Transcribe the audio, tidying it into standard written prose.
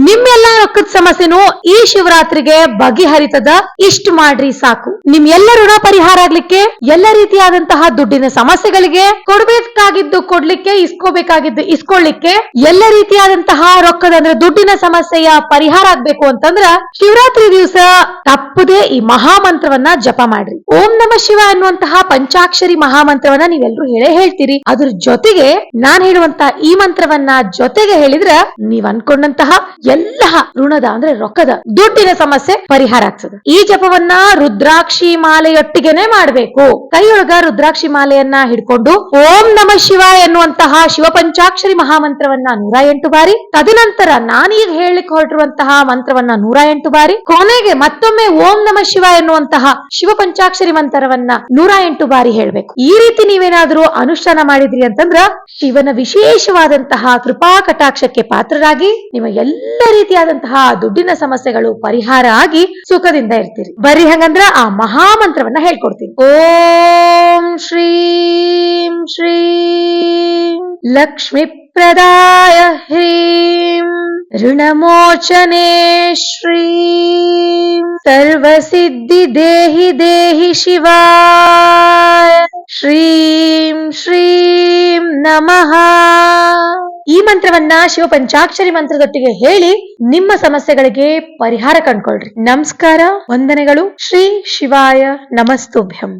ನಿಮ್ಮೆಲ್ಲಾ ರೊಕ್ಕದ ಸಮಸ್ಯೆನು ಈ ಶಿವರಾತ್ರಿಗೆ ಬಗೆಹರಿತದ. ಇಷ್ಟ ಮಾಡ್ರಿ ಸಾಕು. ನಿಮ್ ಎಲ್ಲ ಋಣ ಪರಿಹಾರ ಆಗ್ಲಿಕ್ಕೆ, ಎಲ್ಲ ರೀತಿಯಾದಂತಹ ದುಡ್ಡಿನ ಸಮಸ್ಯೆಗಳಿಗೆ, ಕೊಡ್ಬೇಕಾಗಿದ್ದು ಕೊಡ್ಲಿಕ್ಕೆ, ಇಸ್ಕೋಬೇಕಾಗಿದ್ದು ಇಸ್ಕೊಳ್ಳಿಕ್ಕೆ, ಎಲ್ಲ ರೀತಿಯಾದಂತಹ ರೊಕ್ಕದ ಅಂದ್ರೆ ದುಡ್ಡಿನ ಸಮಸ್ಯೆಯ ಪರಿಹಾರ ಆಗ್ಬೇಕು ಅಂತಂದ್ರ ಶಿವರಾತ್ರಿ ದಿವಸ ತಪ್ಪದೆ ಈ ಮಹಾಮಂತ್ರವನ್ನ ಜಪ ಮಾಡ್ರಿ. ಓಂ ನಮಃ ಶಿವ ಅನ್ನುವಂತಹ ಪಂಚಾಕ್ಷರಿ ಮಹಾಮಂತ್ರವನ್ನ ನೀವೆಲ್ಲರೂ ಹೇಳ್ತೀರಿ. ಅದ್ರ ಜೊತೆಗೆ ನಾನ್ ಹೇಳುವಂತಹ ಈ ಮಂತ್ರವನ್ನ ಜೊತೆಗೆ ಹೇಳಿದ್ರ ನೀವ್ ಅನ್ಕೊಂಡಂತಹ ಎಲ್ಲ ಋಣದ ಅಂದ್ರೆ ರೊಕ್ಕದ ದುಡ್ಡಿನ ಸಮಸ್ಯೆ ಪರಿಹಾರ ಆಗ್ತದೆ. ಈ ಜಪವನ್ನ ರುದ್ರಾಕ್ಷಿ ಮಾಲೆಯೊಟ್ಟಿಗೆನೆ ಮಾಡ್ಬೇಕು. ಕೈಯೊಳಗ ರುದ್ರಾಕ್ಷಿ ಮಾಲೆಯನ್ನ ಹಿಡ್ಕೊಂಡು ಓಂ ನಮಃ ಶಿವ ಎನ್ನುವಂತಹ ಶಿವ ಪಂಚಾಕ್ಷರಿ ಮಹಾಮಂತ್ರವನ್ನ 108 ಬಾರಿ, ತದನಂತರ ನಾನೀಗ ಹೇಳಲಿಕ್ಕೆ ಹೊರಟಿರುವಂತಹ ಮಂತ್ರವನ್ನ 108 ಬಾರಿ, ಕೊನೆಗೆ ಮತ್ತೊಮ್ಮೆ ಓಂ ನಮಃ ಶಿವ ಎನ್ನುವಂತಹ ಶಿವ ಪಂಚಾಕ್ಷರಿ ಮಂತ್ರವನ್ನ 108 ಬಾರಿ ಹೇಳ್ಬೇಕು. ಈ ರೀತಿ ನೀವೇನಾದ್ರೂ ಅನುಷ್ಠಾನ ಮಾಡಿದ್ರಿ ಅಂತಂದ್ರ ಶಿವನ ವಿಶೇಷವಾದಂತಹ ಕೃಪಾ ಕಟಾಕ್ಷಕ್ಕೆ ಪಾತ್ರರಾಗಿ ನಿಮ್ಮ ಎಲ್ಲ ರೀತಿಯಾದಂತಹ ದುಡ್ಡಿನ ಸಮಸ್ಯೆಗಳು ಪರಿಹಾರ ಆಗಿ ಸುಖದಿಂದ ಇರ್ತೀರಿ. ಬರ್ರಿ ಹಂಗಂದ್ರ ಆ ಮಹಾಮಂತ್ರವನ್ನ ಹೇಳ್ಕೊಡ್ತೀನಿ. ಓಂ ಶ್ರೀಂ ಶ್ರೀಂ ಲಕ್ಷ್ಮೀ ಪ್ರದಾಯ ಹ್ರೀಂ ಋಣಮೋಚನೆ ಶ್ರೀಂ ಸರ್ವಸಿದ್ಧಿ ದೇಹಿ ದೇಹಿ ಶಿವಾಯ ಶ್ರೀಂ ಶ್ರೀಂ ನಮಃ. ಈ ಮಂತ್ರವನ್ನ ಶಿವ ಪಂಚಾಕ್ಷರಿ ಮಂತ್ರದೊಟ್ಟಿಗೆ ಹೇಳಿ ನಿಮ್ಮ ಸಮಸ್ಯೆಗಳಿಗೆ ಪರಿಹಾರ ಕಂಡ್ಕೊಳ್ರಿ. ನಮಸ್ಕಾರ, ವಂದನೆಗಳು. ಶ್ರೀ ಶಿವಾಯ ನಮಸ್ತುಭ್ಯಂ.